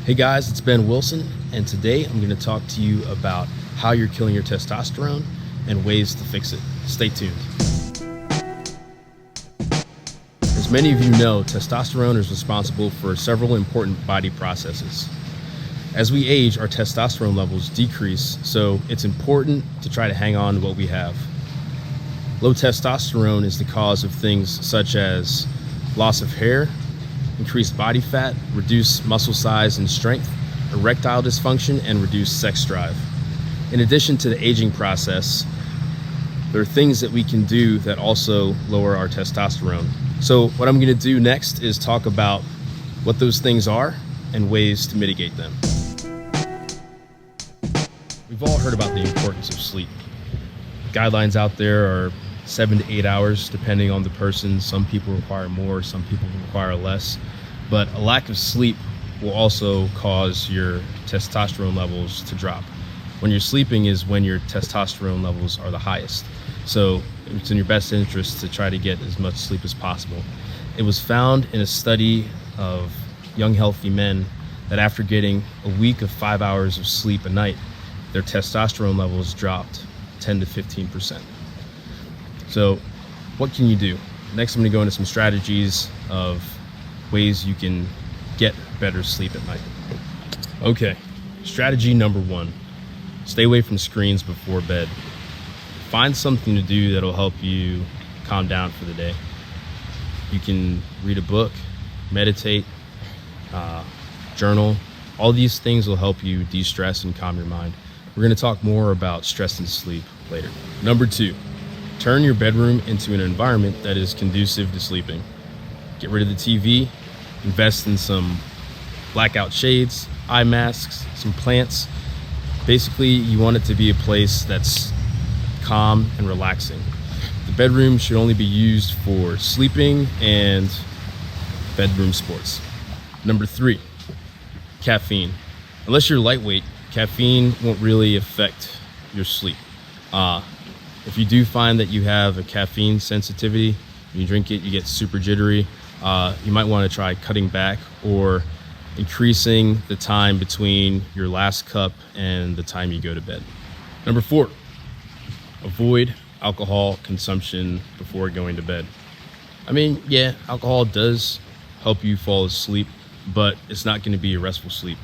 Hey guys, it's Ben Wilson, and today I'm going to talk to you about how you're killing your testosterone and ways to fix it. Stay tuned. As many of you know, testosterone is responsible for several important body processes. As we age, our testosterone levels decrease, so it's important to try to hang on to what we have. Low testosterone is the cause of things such as loss of hair, increased body fat, reduced muscle size and strength, erectile dysfunction, and reduced sex drive. In addition to the aging process, there are things that we can do that also lower our testosterone. So what I'm going to do next is talk about what those things are and ways to mitigate them. We've all heard about the importance of sleep. Guidelines out there are 7 to 8 hours, depending on the person. Some people require more, some people require less. But a lack of sleep will also cause your testosterone levels to drop. When you're sleeping is when your testosterone levels are the highest. So it's in your best interest to try to get as much sleep as possible. It was found in a study of young, healthy men that after getting a week of 5 hours of sleep a night, their testosterone levels dropped 10 to 15%. So what can you do? Next, I'm going to go into some strategies of ways you can get better sleep at night. Okay, strategy number one, stay away from screens before bed. Find something to do that'll help you calm down for the day. You can read a book, meditate, journal. All these things will help you de-stress and calm your mind. We're going to talk more about stress and sleep later. Number two, turn your bedroom into an environment that is conducive to sleeping. Get rid of the TV, invest in some blackout shades, eye masks, some plants. Basically, you want it to be a place that's calm and relaxing. The bedroom should only be used for sleeping and bedroom sports. Number three, caffeine. Unless you're lightweight, caffeine won't really affect your sleep. If you do find that you have a caffeine sensitivity, when you drink it, you get super jittery, you might want to try cutting back or increasing the time between your last cup and the time you go to bed. Number four, avoid alcohol consumption before going to bed. I mean, yeah, alcohol does help you fall asleep, but it's not going to be a restful sleep.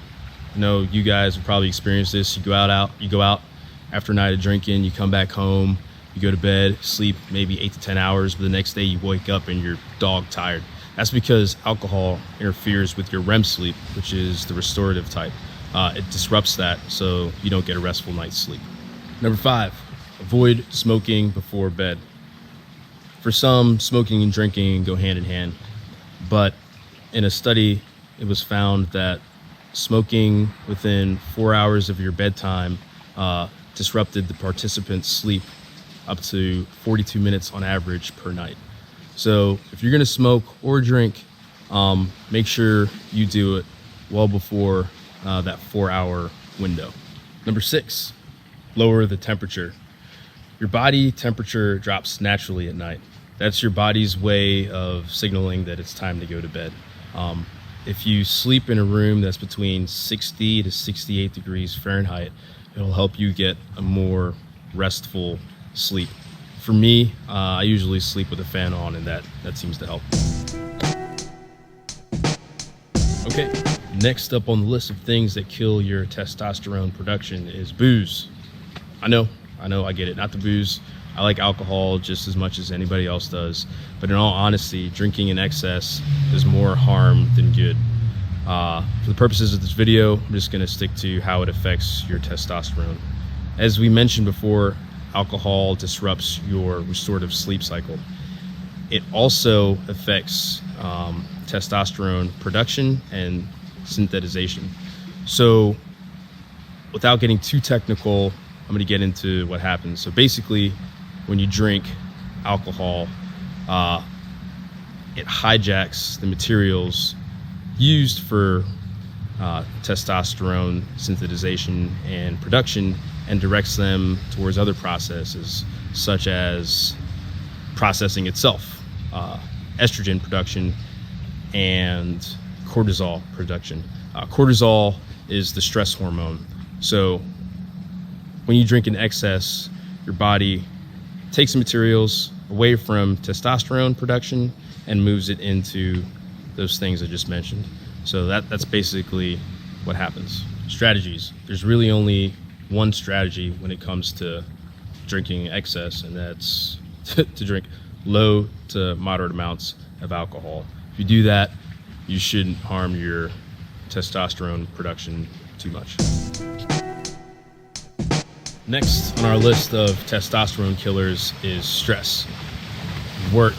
I know you guys have probably experienced this. You go out after a night of drinking, you come back home, you go to bed, sleep maybe 8 to 10 hours, but the next day you wake up and you're dog tired. That's because alcohol interferes with your REM sleep, which is the restorative type. It disrupts that, so you don't get a restful night's sleep. Number five, avoid smoking before bed. For some, smoking and drinking go hand in hand, but in a study, it was found that smoking within 4 hours of your bedtime disrupted the participant's sleep up to 42 minutes on average per night. So if you're going to smoke or drink, make sure you do it well before that 4-hour window. Number six, lower the temperature. Your body temperature drops naturally at night. That's your body's way of signaling that it's time to go to bed. If you sleep in a room that's between 60 to 68 degrees Fahrenheit, it'll help you get a more restful sleep. For me, I usually sleep with a fan on, and that seems to help. Okay, next up on the list of things that kill your testosterone production is booze. I know, I get it. Not the booze. I like alcohol just as much as anybody else does. But in all honesty, drinking in excess is more harm than good. For the purposes of this video, I'm just going to stick to how it affects your testosterone. As we mentioned before, alcohol disrupts your restorative sleep cycle. It also affects testosterone production and synthesization. So without getting too technical, I'm going to get into what happens. So basically, when you drink alcohol, it hijacks the materials used for testosterone synthesization and production and directs them towards other processes, such as processing itself, estrogen production, and cortisol production. Cortisol is the stress hormone. So when you drink in excess, your body takes the materials away from testosterone production and moves it into those things I just mentioned. So that's basically what happens. Strategies. There's really only one strategy when it comes to drinking excess, and that's to drink low to moderate amounts of alcohol. If you do that, you shouldn't harm your testosterone production too much. Next on our list of testosterone killers is stress, work,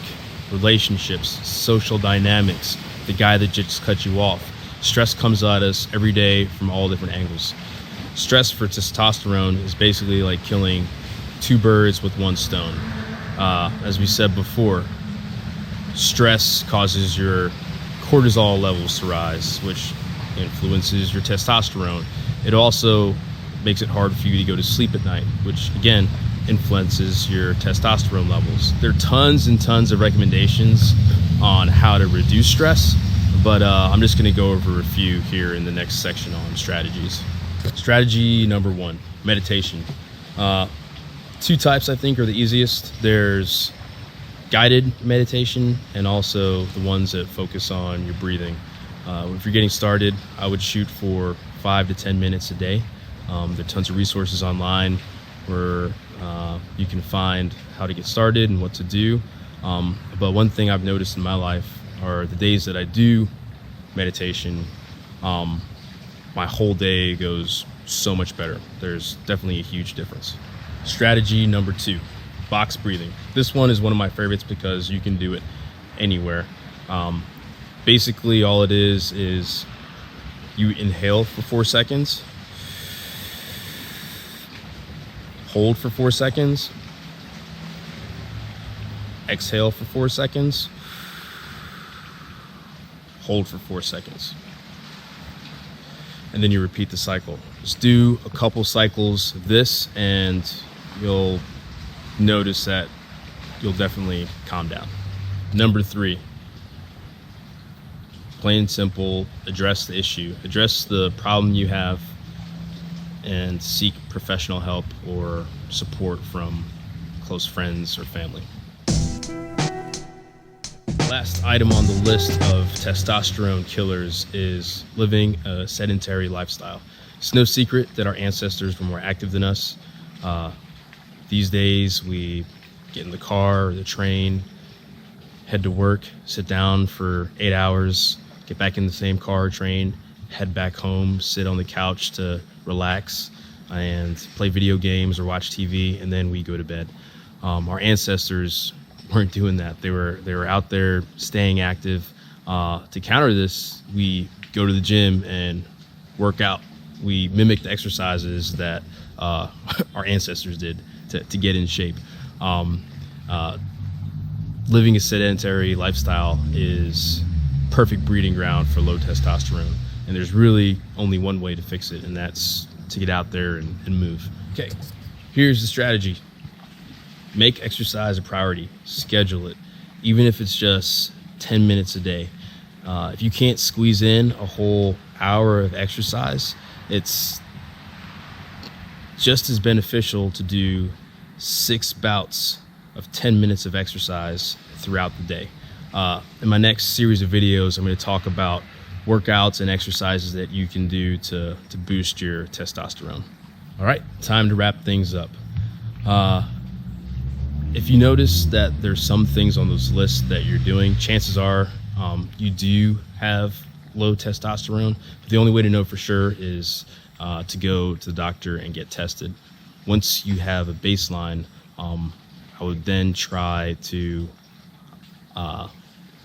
relationships, social dynamics, the guy that just cut you off. Stress comes at us every day from all different angles. Stress for testosterone is basically like killing two birds with one stone. As we said before, stress causes your cortisol levels to rise, which influences your testosterone. It also makes it hard for you to go to sleep at night, which again influences your testosterone levels. There are tons and tons of recommendations on how to reduce stress, but I'm just going to go over a few here in the next section on strategies. Strategy number 1, meditation. Two types I think are the easiest. There's guided meditation and also the ones that focus on your breathing. If you're getting started, I would shoot for 5 to 10 minutes a day. There are tons of resources online where you can find how to get started and what to do. But one thing I've noticed in my life are the days that I do meditation, my whole day goes so much better. There's definitely a huge difference. Strategy number 2, box breathing. This one is one of my favorites because you can do it anywhere. Basically all it is you inhale for 4 seconds, hold for 4 seconds, exhale for 4 seconds, hold for 4 seconds, and then you repeat the cycle. Just do a couple cycles of this and you'll notice that you'll definitely calm down. Number 3, plain and simple, address the issue, address the problem you have, and seek professional help or support from close friends or family. Last item on the list of testosterone killers is living a sedentary lifestyle. It's no secret that our ancestors were more active than us. These days we get in the car or the train, head to work, sit down for 8 hours, get back in the same car or train, head back home, sit on the couch to relax and play video games or watch TV, and then we go to bed. Our ancestors weren't doing that. They were out there staying active. To counter this, we go to the gym and work out. We mimic the exercises that our ancestors did to get in shape. Living a sedentary lifestyle is perfect breeding ground for low testosterone, and there's really only one way to fix it, and that's to get out there and move. Okay, here's the strategy. Make exercise a priority. Schedule it, even if it's just 10 minutes a day. If you can't squeeze in a whole hour of exercise, it's just as beneficial to do 6 bouts of 10 minutes of exercise throughout the day. In my next series of videos, I'm going to talk about workouts and exercises that you can do to boost your testosterone. All right, time to wrap things up. If you notice that there's some things on those lists that you're doing, chances are you do have low testosterone. But the only way to know for sure is to go to the doctor and get tested. Once you have a baseline, I would then try to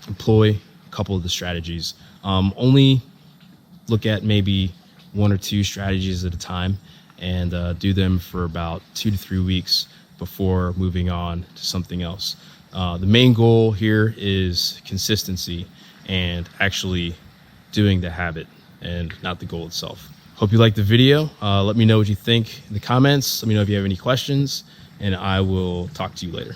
employ a couple of the strategies. Only look at maybe 1 or 2 strategies at a time and do them for about 2 to 3 weeks before moving on to something else. The main goal here is consistency and actually doing the habit and not the goal itself. Hope you liked the video. Let me know what you think in the comments. Let me know if you have any questions, and I will talk to you later.